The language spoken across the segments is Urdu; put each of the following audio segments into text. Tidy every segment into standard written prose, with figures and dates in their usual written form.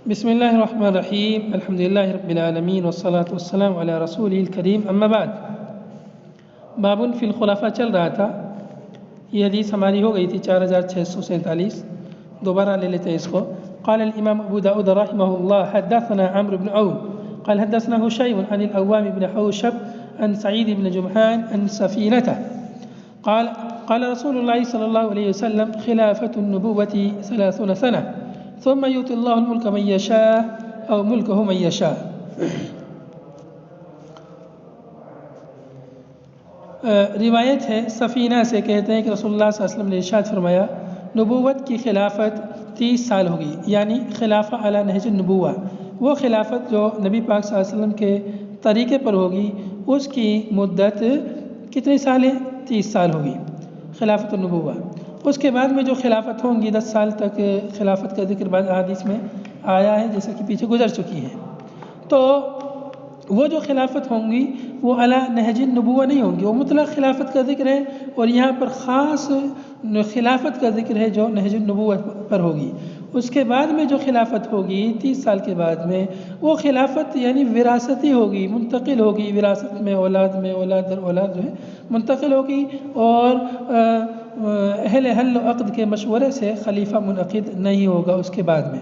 بسم الله الرحمن الرحیم الحمد للہ رب العالمین والصلاة والسلام علی رسول الکریم اما بعد. باب فی الخلفاء چل رہا تھا. یہ حدیث ہماری ہو گئی تھی 4647. دوبارہ لے لیتے ہیں اس کو. قال الامام ابو داود رحمہ اللہ حدثنا عمرو بن عون قال حدثنا هشيم عن الأوام بن حوشب عن سعيد بن جمحان عن سفينته قال رسول الله صلى الله عليه وسلم خلافة النبوة 30 سنة ثم يؤتي الله الملك من يشاء أو ملكه من يشاء. روایت ہے سفینہ سے، کہتے ہیں کہ رسول اللہ صلی اللہ علیہ وسلم نے ارشاد فرمایا نبوت کی خلافت 30 سال ہوگی، یعنی خلافہ علی نہج النبوہ، وہ خلافت جو نبی پاک صلی اللہ علیہ وسلم کے طریقے پر ہوگی، اس کی مدت کتنے سال ہے؟ 30 سال ہوگی خلافت النبوہ. اس کے بعد میں جو خلافت ہوں گی 10 سال تک خلافت کا ذکر بعض احادیث میں آیا ہے، جیسا کہ پیچھے گزر چکی ہے. تو وہ جو خلافت ہوں گی وہ علی نہج النبوہ نہیں ہوں گی، وہ مطلق خلافت کا ذکر ہے، اور یہاں پر خاص خلافت کا ذکر ہے جو نہج النبوہ پر ہوگی. اس کے بعد میں جو خلافت ہوگی 30 سال کے بعد میں، وہ خلافت یعنی وراثتی ہوگی، منتقل ہوگی، وراثت میں اولاد در اولاد جو ہے منتقل ہوگی، اور اہل حل و عقد کے مشورے سے خلیفہ منعقد نہیں ہوگا. اس کے بعد میں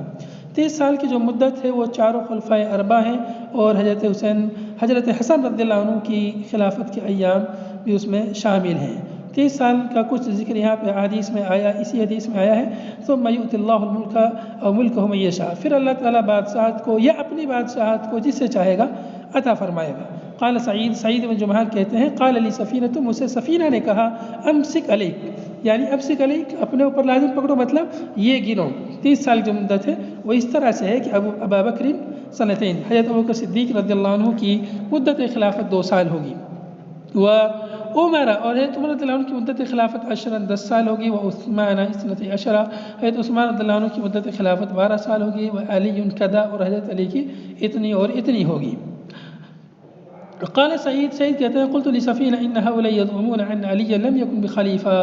30 سال کی جو مدت ہے وہ چاروں خلفائے اربعہ ہیں، اور حضرت حسن رضی اللہ عنہ کی خلافت کے ایام بھی اس میں شامل ہیں. 30 سال کا کچھ ذکر یہاں پہ حدیث میں آیا، اسی حدیث میں آیا ہے ثم یؤتی اللہ الملک او ملکہ من یشاء، پھر اللہ تعالیٰ بادشاہت کو یا اپنی بادشاہت کو جس سے چاہے گا عطا فرمائے گا. قال سعید بن جمحان کہتے ہیں قال علی سفینہ، مجھ سے سفینہ نے کہا امسک علیک، یعنی امسک علیک اپنے اوپر لازم پکڑو، مطلب یہ گنو. 30 سال کی مدت ہے وہ اس طرح سے ہے کہ ابا بکر سنتین، حضرت ابوبکر صدیق رضی اللہ عنہ کی مدت خلافت 2 سال ہوگی، و عمر، اور حضرت عمر رضی اللہ عنہ کی مدت خلافت 10 سال ہوگی، و عثمان 12، حضرت عثمان رضی اللہ عنہ کی مدت خلافت 12 سال ہوگی، و علی کذا، اور حضرت علی کی اتنی اور اتنی ہوگی. قال سعید کہتے ہیں قلت لسفینہ ان هؤلاء يزعمون ان علی لم يكن بخلیفہ.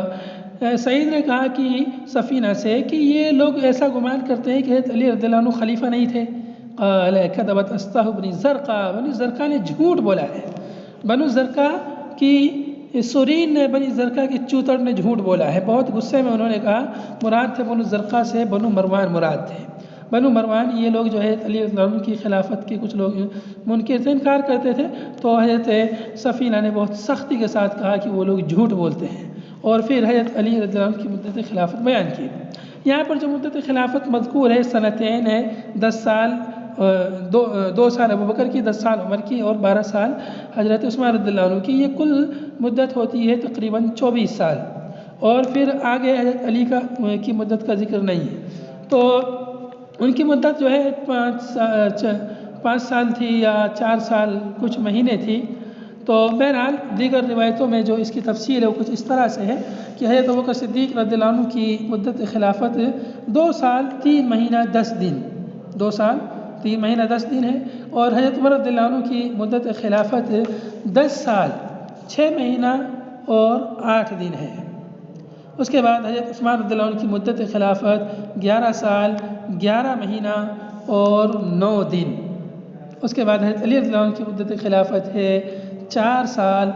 سعید نے کہا کہ سفینہ سے کہ یہ لوگ ایسا گمان کرتے ہیں کہ حضرت علی رضی اللہ عنہ خلیفہ نہیں تھے. قال كذبت استہ بن زرقہ، بنو زرقہ نے جھوٹ بولا ہے. بنو زرقہ کی سورین نے، بنی زرقہ کی چوتڑ نے جھوٹ بولا ہے. بہت غصے میں انہوں نے کہا، مراد تھے بنو زرقہ سے بنو مروان مراد تھے. بنو مروان یہ لوگ جو ہے علی رضی اللہ عنہ کی خلافت کے کچھ لوگ منکر تھے، انکار کرتے تھے. تو حضرت سفینہ نے بہت سختی کے ساتھ کہا کہ وہ لوگ جھوٹ بولتے ہیں، اور پھر حضرت علی رضی اللہ عنہ کی مدت خلافت بیان کی. یہاں پر جو مدت خلافت مذکور ہے سنتین ہے، 10 سال، 2 سال ابو بکر کی، 10 سال عمر کی، اور 12 سال حضرت عثمان رضی اللہ عنہ کی. یہ کل مدت ہوتی ہے تقریباً 24 سال. اور پھر آگے حضرت علی کی مدت کا ذکر نہیں ہے. تو ان کی مدت جو ہے 5 سال تھی یا 4 سال کچھ مہینے تھی. تو بہرحال دیگر روایتوں میں جو اس کی تفصیل ہے وہ کچھ اس طرح سے ہے کہ حضرت ابوبکر صدیق رضی اللہ عنہ کی مدت خلافت 2 سال 3 مہینہ 10 دن، 2 سال 3 مہینہ 10 دن ہے، اور حضرت عمر رضی اللہ عنہ کی مدت خلافت 10 سال 6 مہینہ اور 8 دن ہے. اس کے بعد حضرت عثمان رضی اللہ عنہ کی مدت خلافت 11 سال 11 مہینہ اور 9 دن. اس کے بعد حضرت علی رضی اللہ عنہ کی مدت خلافت ہے 4 سال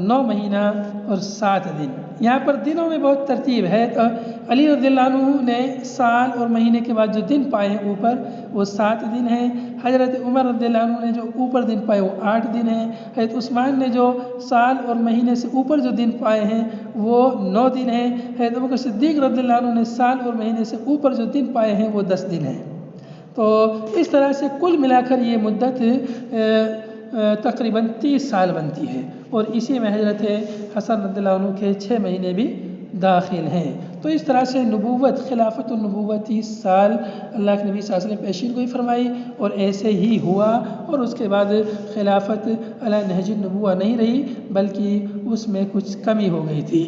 9 مہینہ اور 7 دن. یہاں پر دنوں میں بہت ترتیب ہے. علی رضی اللہ عنہ نے سال اور مہینے کے بعد جو دن پائے ہیں اوپر وہ 7 دن ہیں. حضرت عمر رضی اللہ عنہ نے جو اوپر دن پائے وہ 8 دن ہیں. حضرت عثمان نے جو سال اور مہینے سے اوپر جو دن پائے ہیں وہ 9 دن ہیں. حضرت ابوبکر صدیق رضی اللہ عنہ نے سال اور مہینے سے اوپر جو دن پائے ہیں وہ 10 دن ہیں. تو اس طرح سے کل ملا کر یہ مدت تقریباً 30 سال بنتی ہے، اور اسی میں حضرت حسن رضی اللہ عنہ کے 6 مہینے بھی داخل ہیں. تو اس طرح سے نبوت، خلافت النبوت 30 سال اللہ کے نبی صلی اللہ علیہ وسلم پیشین گوئی فرمائی، اور ایسے ہی ہوا. اور اس کے بعد خلافت علی نہج النبوہ نہیں رہی، بلکہ اس میں کچھ کمی ہو گئی تھی.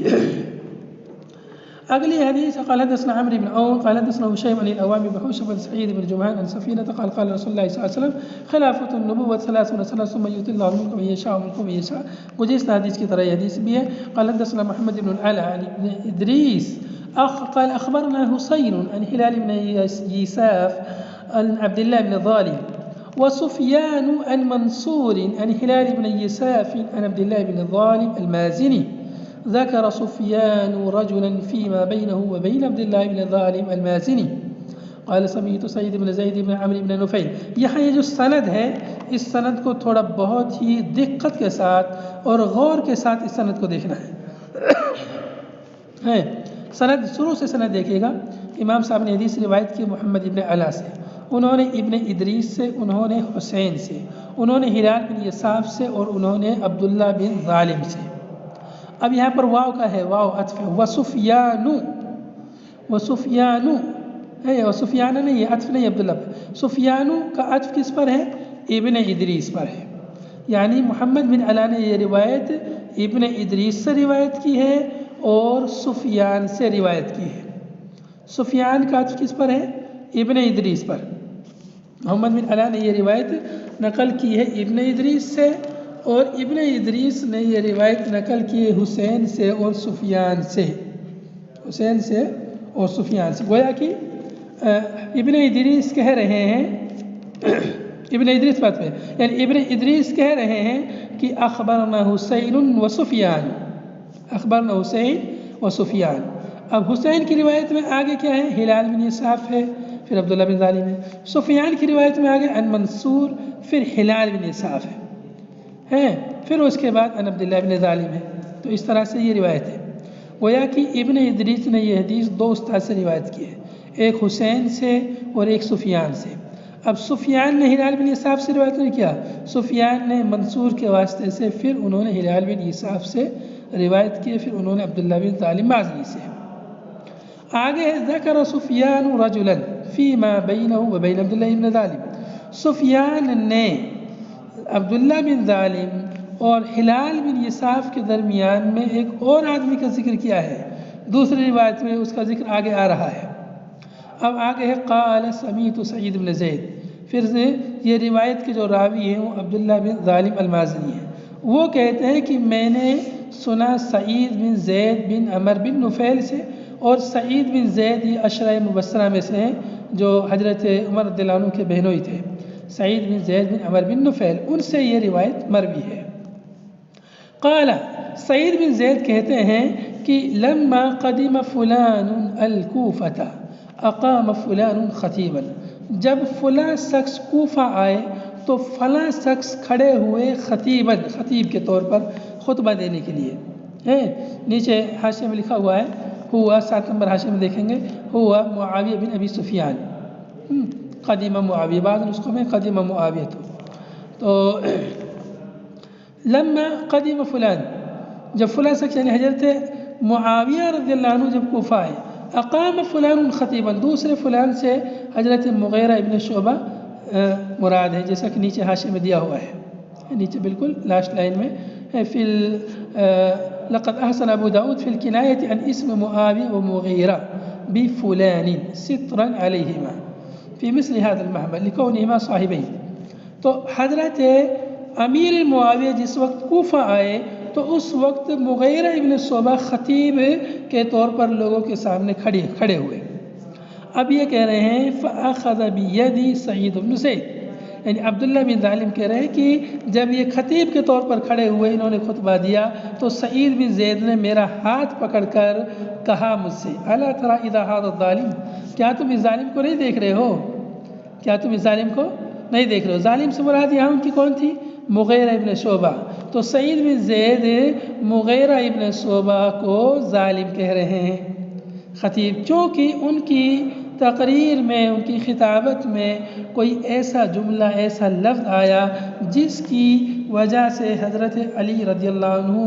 اگلی حدیث قال حدثنا عمرو بن عون قال حدثنا هشيم عن الأوام بن حوشب عن سعيد بن جمحان عن سفينة قال قال رسول الله صلى الله عليه وسلم خلافة النبوة 30 سنة ثم يؤتي الله الملك من يشاء وملك من يشاء. گزشتہ حدیث کی طرح یہ حدیث بھی ہے. قال حدثنا محمد بن العلاء عن ابن إدريس قال أخبرنا حسين عن هلال بن يساف عن عبد الله بن ظالم. وسفيان عن منصور عن هلال بن يساف عن عبد الله بن ظالم المازني. ذكر سفيان رجلا فيما بينه وبين عبد الله بن ظالم المازني قال سمعت سعید بن زید بن عمرو بن نفیل. یہاں یہ جو سند ہے اس سند کو تھوڑا بہت ہی دقت کے ساتھ اور غور کے ساتھ اس سند کو دیکھنا ہے. سند شروع سے سند دیکھیے گا. امام صاحب نے حدیث روایت کی محمد ابن علا سے, انہوں نے ابن ادریس سے, انہوں نے حسین سے, انہوں نے ہلال بن یساف سے اور انہوں نے عبداللہ بن ظالم سے. اب یہاں پر واو کا ہے, واو عطف ہے. وسفیان, وسفیان ہے, وسفیان نہیں ہے, عطف نہیں عبداللہ پر. سفیان کا عطف کس پر ہے؟ ابن ادریس پر ہے. یعنی محمد بن علا نے یہ روایت ابن ادریس سے روایت کی ہے اور سفیان سے روایت کی ہے. سفیان کا عطف کس پر ہے؟ ابن ادریس پر. محمد بن علا نے یہ روایت نقل کی ہے ابن ادریس سے, اور ابن ادریس نے یہ روایت نقل کی ہے حسین سے اور سفیان سے, حسین سے اور سفیان سے. گویا کہ ابن ادریس کہہ رہے ہیں ابن ادریس بات پہ, یعنی ابن ادریس کہہ رہے ہیں کہ اخبرنا حسین و سفیان, اخبرنا حسین و سفیان. اب حسین کی روایت میں آگے کیا ہے؟ ہلال بن یساف ہے, پھر عبداللہ بن ظالم ہے. سفیان کی روایت میں آگے ان منصور, پھر ہلال بن یساف ہے, پھر اس کے بعد ان عبداللہ بن ظالم ہے. تو اس طرح سے یہ روایت ہے. گویا کہ ابن ادریس نے یہ حدیث دو استاد سے روایت کی ہے, ایک حسین سے اور ایک سفیان سے. اب سفیان نے ہلال بن یساف سے روایت نہیں کیا, سفیان نے منصور کے واسطے سے, پھر انہوں نے ہلال بن یساف سے روایت کی, پھر انہوں نے عبداللہ بن ظالم مازنی سے. آگے ذکر سفیان رجلا فیما بینہ و بین عبداللہ بن ظالم. سفیان نے عبداللہ بن ظالم اور ہلال بن یساف کے درمیان میں ایک اور آدمی کا ذکر کیا ہے. دوسری روایت میں اس کا ذکر آگے آ رہا ہے. اب آگے ہے قال سمیت سعید بن زید. پھر سے یہ روایت کے جو راوی ہیں وہ عبداللہ بن ظالم المازنی ہیں. وہ کہتے ہیں کہ میں نے سنا سعید بن زید بن عمر بن نفیل سے, اور سعید بن زید یہ عشرہ مبشرہ میں سے ہیں جو حضرت عمر رضی اللہ عنہ کے بہنوئی تھے. سعید بن زید بن عمر بن نفیل, ان سے یہ روایت مروی ہے. قال سعید بن زید کہتے ہیں کہ لما قدم فلان الکوفۃ اقام فلان خطیبا. جب فلاں شخص کوفہ آئے تو فلاں شخص کھڑے ہوئے خطیبا, خطیب کے طور پر خطبہ دینے کے لیے. نیچے حاشیے میں لکھا ہوا ہے, ہوا 7 نمبر حاشیے میں دیکھیں گے, ہوا معاویہ بن ابی سفیان, قدیم معاویہ, بعض نسخوں میں قدیم معاویہ. تو لما قدیم فلان, جب فلاں شخص یعنی حضرت معاویہ رضی اللہ عنہ جب کوفہ آئے, اقام فلان خطیبا, دوسرے فلان سے حضرت مغیرہ ابن شعبہ مراد ہے, جیسا کہ نیچے حاشیے میں دیا ہوا ہے, نیچے بالکل لاسٹ لائن میں فی لقد احسن ابو داود فی الکنایۃ عن اسم معاویہ و مغیرہ بفلان سترا علیہما فی مثل هذا المحمل لکونہما صاحبین. تو حضرت امیر معاویہ جس وقت کوفہ آئے تو اس وقت مغیرہ ابن شعبہ خطیب کے طور پر لوگوں کے سامنے کھڑے ہوئے. اب یہ کہہ رہے ہیں فأخذ بیدی سعید بن زید, یعنی عبداللہ بن ظالم کہہ رہے ہیں کہ جب یہ خطیب کے طور پر کھڑے ہوئے, انہوں نے خطبہ دیا, تو سعید بن زید نے میرا ہاتھ پکڑ کر کہا مجھ سے, الا تری اذا ھذا الظالم, کیا تم اس ظالم کو نہیں دیکھ رہے ہو, کیا تم اس ظالم کو نہیں دیکھ رہے ہو. ظالم سے مراد یہاں ان کی کون تھی؟ مغیرہ ابن شعبہ. تو سعید بن زید مغیرہ ابن شعبہ کو ظالم کہہ رہے ہیں خطیب, چونکہ ان کی تقریر میں, ان کی خطابت میں کوئی ایسا جملہ, ایسا لفظ آیا جس کی وجہ سے حضرت علی رضی اللہ عنہ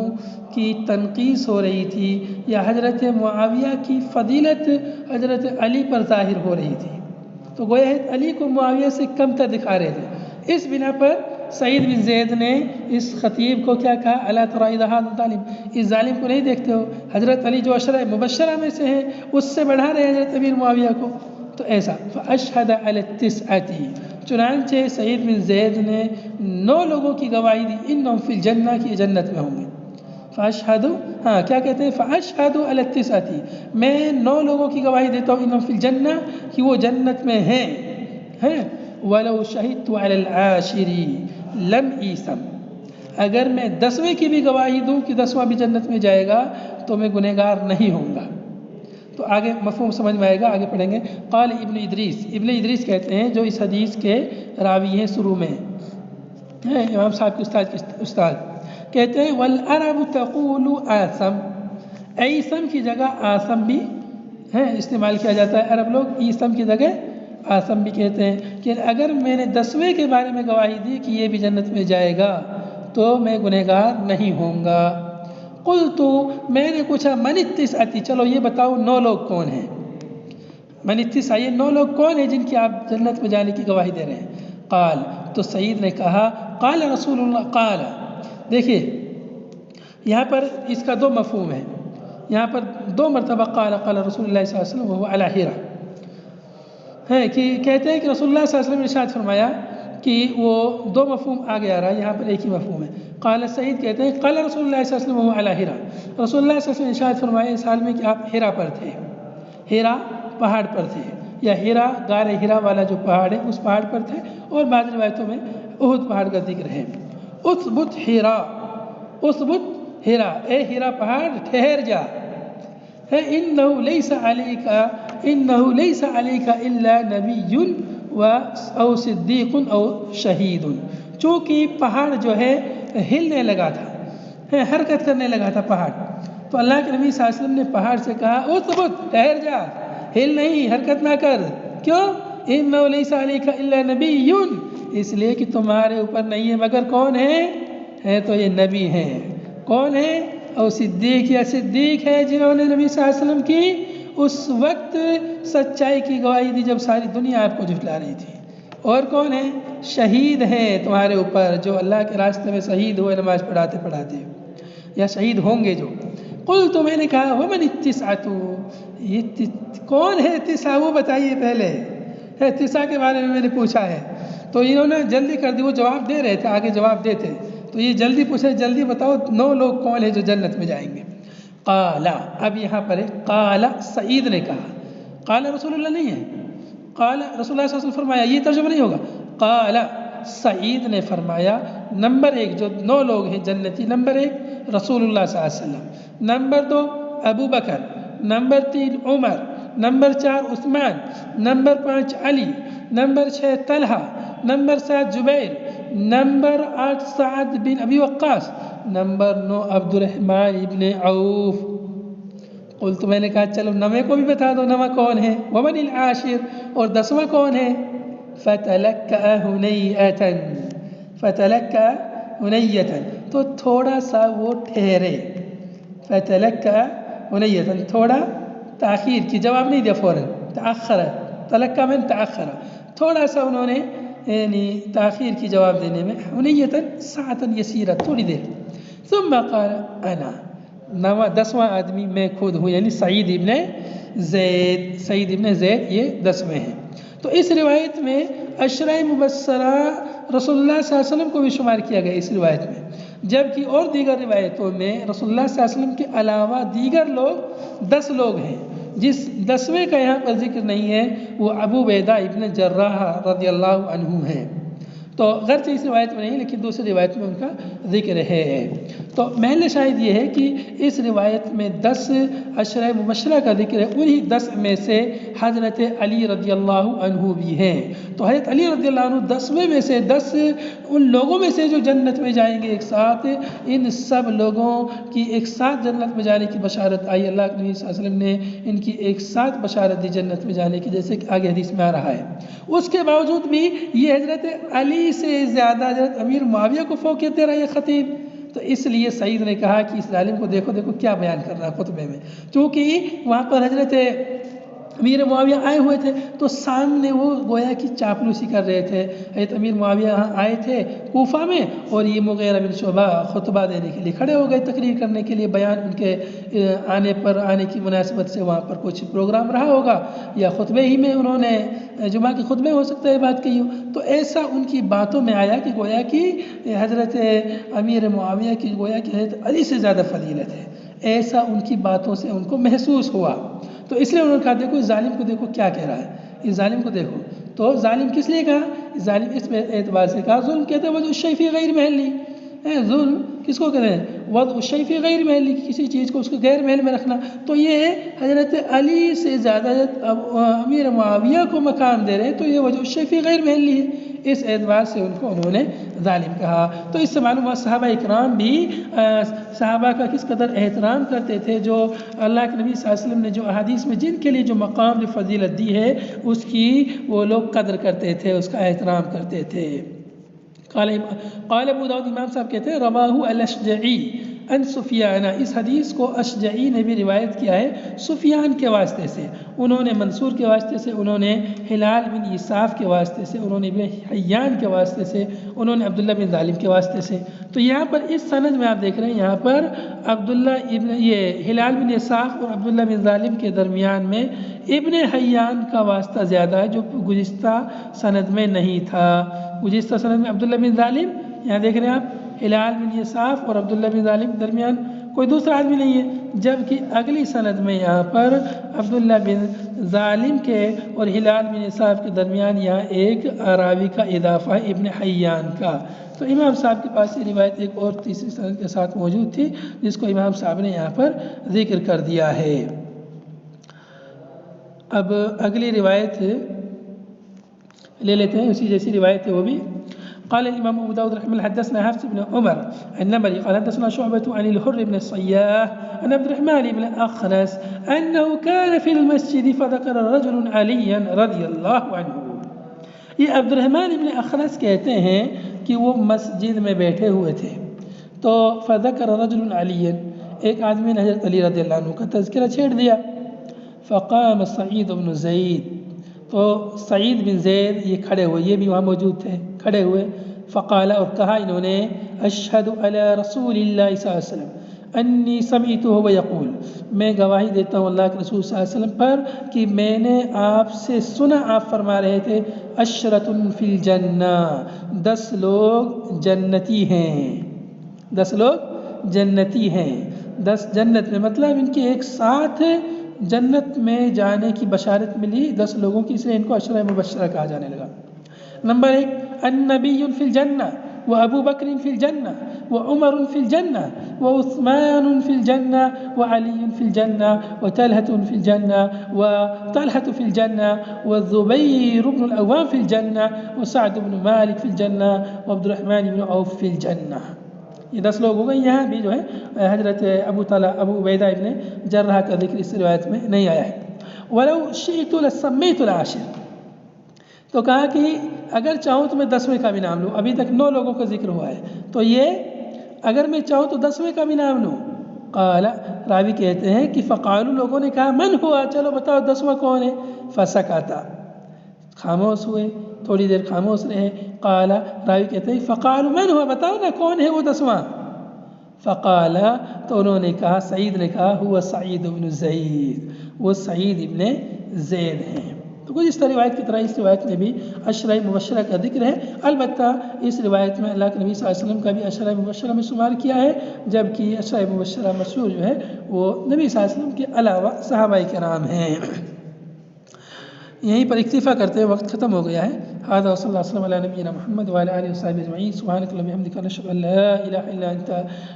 کی تنقیص ہو رہی تھی, یا حضرت معاویہ کی فضیلت حضرت علی پر ظاہر ہو رہی تھی. تو گویا علی کو معاویہ سے کم تر دکھا رہے تھے. اس بنا پر سعید بن زید نے اس خطیب کو کیا کہا, الا تری اذا ھذا الظالم, اس ظالم کو نہیں دیکھتے ہو. حضرت علی جو عشرہ مبشرہ میں سے ہیں اس سے بڑھا رہے ہیں حضرت امیر معاویہ کو. تو ایسا فاشهد علی التسعة, چنانچہ سعید بن زید نے 9 لوگوں کی گواہی دی, انہم فی الجنہ, کی جنت میں ہوں گے. فاشهد, کیا کہتے ہیں, فاشهد علی التسعة, میں 9 لوگوں کی گواہی دیتا ہوں, انہم فی الجنہ, کہ وہ جنت میں ہیں. ہیں وَلَوْ شَهِدْتُ عَلَى الْعَاشِرِ لَمْ إِيسَمْ، اگر میں 10ویں کی بھی گواہی دوں کہ 10واں بھی جنت میں جائے گا تو میں گنہگار نہیں ہوں گا۔ تو آگے مفہوم سمجھ میں آئے گا، آگے پڑھیں گے۔ قال ابن ادریس کہتے ہیں جو اس حدیث کے راوی ہیں شروع میں ہیں، امام صاحب کے استاد کہتے ہیں والعرب تقول آثم، ایسم کی جگہ آثم بھی استعمال کیا جاتا ہے، عرب لوگ ایسم کی جگہ آثم بھی کہتے ہیں کہ اگر میں نے 10ویں کے بارے میں گواہی دی کہ یہ بھی جنت میں جائے گا تو میں گنہگار نہیں ہوں گا۔ قلت، میں نے پوچھا من التسعة، چلو یہ بتاؤ 9 لوگ کون ہیں؟ من التسعة، یہ 9 لوگ کون ہیں جن کی آپ جنت میں جانے کی گواہی دے رہے ہیں؟ قال، تو سعید نے کہا قال رسول اللہ، قال، دیکھیے یہاں پر اس کا 2 مفہوم ہے، یہاں پر 2 مرتبہ قال رسول اللہ صلی اللہ علیہ وسلم وهو علی حرا ہے کہ کہتے ہیں کہ رسول اللہ صلی اللہ علیہ وسلم نے ارشاد فرمایا کہ وہ 2 مفہوم آگے آ رہا ہے، یہاں پر ایک ہی مفہوم ہے۔ قال سعید کہتے ہیں قال رسول اللہ صلی اللہ علیہ وسلم وهو علی حرا، رسول اللہ صلی اللہ علیہ وسلم نے ارشاد فرمایا اس حال میں کہ آپ حرا پر تھے، حرا پہاڑ پر تھے، یا حرا غار حرا والا جو پہاڑ ہے اس پہاڑ پر تھے، اور بعض روایتوں میں احد پہاڑ کا ذکر ہے۔ اثبت حرا، اثبت حرا، اے حرا پہاڑ ٹھہر جا، انہ لیس علیک الا نبی او صدیق او شہید، چونکہ پہاڑ جو ہے ہلنے لگا تھا، حرکت کرنے لگا تھا پہاڑ، تو اللہ کے نبی صلی اللہ علیہ وسلم نے پہاڑ سے کہا اثبت، ٹھہر جا، ہل نہیں، حرکت نہ کر، کیوں؟ انہ لیس علیک الا نبی، اس لیے کہ تمہارے اوپر نہیں ہے مگر کون ہے تو یہ نبی ہیں، کون ہے؟ اور صدیق، یا صدیق ہے جنہوں نے نبی صلی اللہ علیہ وسلم کی اس وقت سچائی کی گواہی دی جب ساری دنیا آپ کو جھٹلا رہی تھی، اور کون ہے؟ شہید ہیں تمہارے اوپر جو اللہ کے راستے میں شہید ہوئے نماز پڑھاتے پڑھاتے، یا شہید ہوں گے جو۔ قلت، میں نے کہا ومن التسعۃ، یہ کون ہے 9 وہ بتائیے پہلے، 9 کے بارے میں نے پوچھا ہے، تو انہوں نے جلدی کر دی، وہ جواب دے رہے تھے، آگے جواب دیتے تو یہ جلدی پوچھے جلدی بتاؤ 9 لوگ کون ہیں جو جنت میں جائیں گے؟ قال، اب یہاں پر ہے قال سعید نے کہا، قال رسول اللہ نہیں ہے، قال رسول اللہ صلی اللہ علیہ وسلم فرمایا، یہ ترجمہ نہیں ہوگا، قال سعید نے فرمایا نمبر 1 جو 9 لوگ ہیں جنتی، نمبر 1 رسول اللہ صلی اللہ علیہ وسلم، نمبر 2 ابو بکر، نمبر 3 عمر، نمبر 4 عثمان، نمبر 5 علی، نمبر 6 طلحہ، نمبر 7 جبیر، نمبر 8 سعد بن ابی وقاص، نمبر 9 عبد الرحمن ابن عوف۔ قلت، میں نے کہا چلو 9ویں کو بھی بتا دو، 9واں کون ہے؟ ومن العاشر، اور 10واں کون ہے؟ فتلکأ ہنیئۃ، فتلکأ ہنیئۃ، تو تھوڑا سا وہ ٹھہرے، فتلکأ ہنیئۃ، تھوڑا تاخیر کی، جواب نہیں دیا فوراً، تأخر، تلکأ من تأخر، تھوڑا سا انہوں نے یعنی تاخیر کی جواب دینے میں، ہنیئۃ ساعۃ یسیرہ، تھوڑی دیر۔ ثم قال انا، 10واں آدمی میں خود ہوں، یعنی سعید ابن زید یہ 10ویں ہیں۔ تو اس روایت میں عشرہ مبشرہ رسول اللہ صلی اللہ علیہ وسلم کو بھی شمار کیا گیا اس روایت میں، جبکہ اور دیگر روایتوں میں رسول اللہ صلی اللہ علیہ وسلم کے علاوہ دیگر لوگ 10 لوگ ہیں، جس 10ویں کا یہاں پر ذکر نہیں ہے وہ ابو عبیدہ ابن جراح رضی اللہ عنہ ہے، تو غرض اس روایت میں نہیں لیکن دوسری روایت میں ان کا ذکر ہے۔ تو محل شاہد یہ ہے کہ اس روایت میں 10 عشرہ مبشرہ کا ذکر ہے، انہی 10 میں سے حضرت علی رضی اللہ عنہ بھی ہیں، تو حضرت علی رضی اللہ عنہ 10ویں میں سے 10 ان لوگوں میں سے جو جنت میں جائیں گے ایک ساتھ، ان سب لوگوں کی ایک ساتھ جنت میں جانے کی بشارت آئی، اللہ کے نبی صلی اللہ علیہ وسلم نے ان کی ایک ساتھ بشارت دی جنت میں جانے کی، جیسے کہ آگے حدیث میں آ رہا ہے۔ اس کے باوجود بھی یہ حضرت علی سے زیادہ حضرت امیر معاویہ کو فوقیت دے رہا ہے یہ خطیب، تو اس لیے سعید نے کہا کہ اس ظالم کو دیکھو دیکھو کیا بیان کر رہا ہے خطبے میں، کیونکہ وہاں پر حضرت امیر معاویہ آئے ہوئے تھے تو سامنے وہ گویا کہ چاپلوسی کر رہے تھے، حضرت امیر معاویہ یہاں آئے تھے کوفہ میں اور یہ مغیرہ بن شعبہ خطبہ دینے کے لیے کھڑے ہو گئے، تقریر کرنے کے لیے، بیان ان کے آنے کی مناسبت سے وہاں پر کچھ پروگرام رہا ہوگا یا خطبے ہی میں انہوں نے جمعہ کے خطبے ہو سکتا ہے بات کہی ہو، تو ایسا ان کی باتوں میں آیا کہ گویا کہ حضرت امیر معاویہ کی گویا کہ حضرت علی سے زیادہ فضیلت ہے، ایسا ان کی باتوں سے ان کو محسوس ہوا، تو اس لیے انہوں نے کہا دیکھو اس ظالم کو دیکھو کیا کہہ رہا ہے، اس ظالم کو دیکھو تو ظالم کس لیے کہا؟ ظالم اس اعتبار سے کہا، ظلم کہتے ہیں وضع الشیء فی غیر محلی، ظلم کس کو کہتے ہیں؟ وضع الشیء فی غیر محلی، کسی چیز کو اس کو غیر محل میں رکھنا. تو یہ حضرت علی سے زیادہ امیر معاویہ کو مقام دے رہے ہیں، تو یہ وضع الشیء فی غیر محلی ہے، اس اعتبار سے ان کو انہوں نے ظالم کہا. تو اس سے معلوم ہوا صحابہ اکرام بھی صحابہ کا کس قدر احترام کرتے تھے، جو اللہ کے نبی صلی اللہ علیہ وسلم نے جو احادیث میں جن کے لیے جو مقام جو فضیلت دی ہے اس کی وہ لوگ قدر کرتے تھے، اس کا احترام کرتے تھے. قال ابو داؤد امام صاحب کہتے ہیں رواہ الاشجعی ان سفیان، اس حدیث کو اشجعی نے بھی روایت کیا ہے سفیان کے واسطے سے، انہوں نے منصور کے واسطے سے، انہوں نے ہلال بن یساف کے واسطے سے، انہوں نے ابن حیان کے واسطے سے، انہوں نے عبداللہ بن ظالم کے واسطے سے. تو یہاں پر اس سند میں آپ دیکھ رہے ہیں یہاں پر عبداللہ ابن یہ ہلال بن یساف اور عبداللہ بن ظالم کے درمیان میں ابن حیان کا واسطہ زیادہ ہے، جو گزشتہ سند میں نہیں تھا. گزشتہ سند میں عبداللہ بن ظالم، یہاں دیکھ رہے ہیں آپ ہلال بن یساف اور عبداللہ بن ظالم کے درمیان کوئی دوسرا آدمی نہیں ہے، جبکہ اگلی سند میں یہاں پر عبداللہ بن ظالم کے اور ہلال بن یساف کے درمیان یہاں ایک راوی کا اضافہ ہے ابن حیان کا. تو امام صاحب کے پاس یہ روایت ایک اور تیسری سند کے ساتھ موجود تھی جس کو امام صاحب نے یہاں پر ذکر کر دیا ہے. اب اگلی روایت لے لیتے ہیں، اسی جیسی روایت ہے وہ بھی. قال الإمام أبو داود رحمه الله حدثنا حفص بن عمر النمري قال حدثنا شعبة عن الحر بن الصياح عن عبد الرحمن بن أخنس أنه كان في المسجد فذكر رجل عليا رضي الله عنه. یہ عبد الرحمن بن اخنس کہتے ہیں کہ وہ مسجد میں بیٹھے ہوئے تھے تو فذكر رجل عليا، ایک آدمی نے حضرت علی رضی اللہ عنہ کا تذکرہ چھیڑ دیا. فقام سعید بن زید، تو سعید بن زید یہ کھڑے ہوئے، یہ بھی وہاں موجود تھے، کھڑے ہوئے. فقال، اور کہا انہوں نے اشہد علی رسول اللہ صلی اللہ علیہ وسلم انی سمعتہ ویقول، میں گواہی دیتا ہوں اللہ کے رسول صلی اللہ علیہ وسلم پر کہ میں نے آپ سے سنا آپ فرما رہے تھے عشرۃ فی الجنہ، 10 لوگ جنتی ہیں، 10 لوگ جنتی ہیں. 10 جنت میں مطلب ان کے ایک ساتھ جنت میں جانے کی بشارت ملی 10 لوگوں کی، اس لیے ان کو عشرہ مبشرہ کہا جانے لگا. نمبر 1 النبی فی الجنہ وابو بکر فی الجنہ وعمر فی الجنہ وعثمان فی الجنہ وعلی فی الجنہ وطلحة فی الجنہ وطلحة فی الجنہ والزبیر بن العوام فی الجنہ وسعد بن مالک فی الجنہ وعبد الرحمن بن عوف فی الجنہ. یہ 10 لوگ ہو گئے. یہاں بھی جو ہے حضرت ابو عبیدہ ابن جرح کا ذکر اس روایت میں نہیں آیا ہے. وَلَوْ شِئْتُ لَسَمَّيْتُ الْعَاشِرَ، تو کہا کہ اگر چاہوں تو میں 10ویں کا بھی نام لوں. ابھی تک 9 لوگوں کا ذکر ہوا ہے، تو یہ اگر میں چاہوں تو 10ویں کا بھی نام لوں. قال، راوی کہتے ہیں کہ فقالوا، لوگوں نے کہا من ہوا، چلو بتاؤ 10واں کون ہے. فسکتا، خاموش ہوئے، تھوڑی دیر خاموش رہے. قال، راوی کہتے ہیں فقالوا من ہوا، بتاؤ نا کون ہے وہ 10واں. فقال، تو انہوں نے کہا، سعید نے کہا ہوا سعید بن زید، وہ سعید ابن زید ہیں. تو کچھ اس روایت کی طرح اس روایت میں بھی عشرہ مبشرہ کا ذکر ہے. البتہ اس روایت میں اللہ کے نبی صلی اللہ علیہ وسلم کا بھی عشرہ مبشرہ میں شمار کیا ہے، جبکہ عشرہ مبشرہ مشہور جو ہے وہ نبی صلی اللہ علیہ وسلم کے علاوہ صحابہ کرام ہیں. یہیں پر اکتفا کرتے ہیں، وقت ختم ہو گیا ہے. هذا وصلی اللہ وسلم علی نبینا محمد وعلی آلہ وصحبہ اجمعین. سبحانک اللہم وبحمدک، نشہد ان لا الہ الا انت،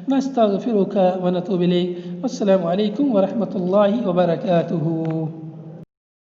نستغفرک ونتوب الیک. والسلام علیکم ورحمۃ اللہ وبرکاتہ.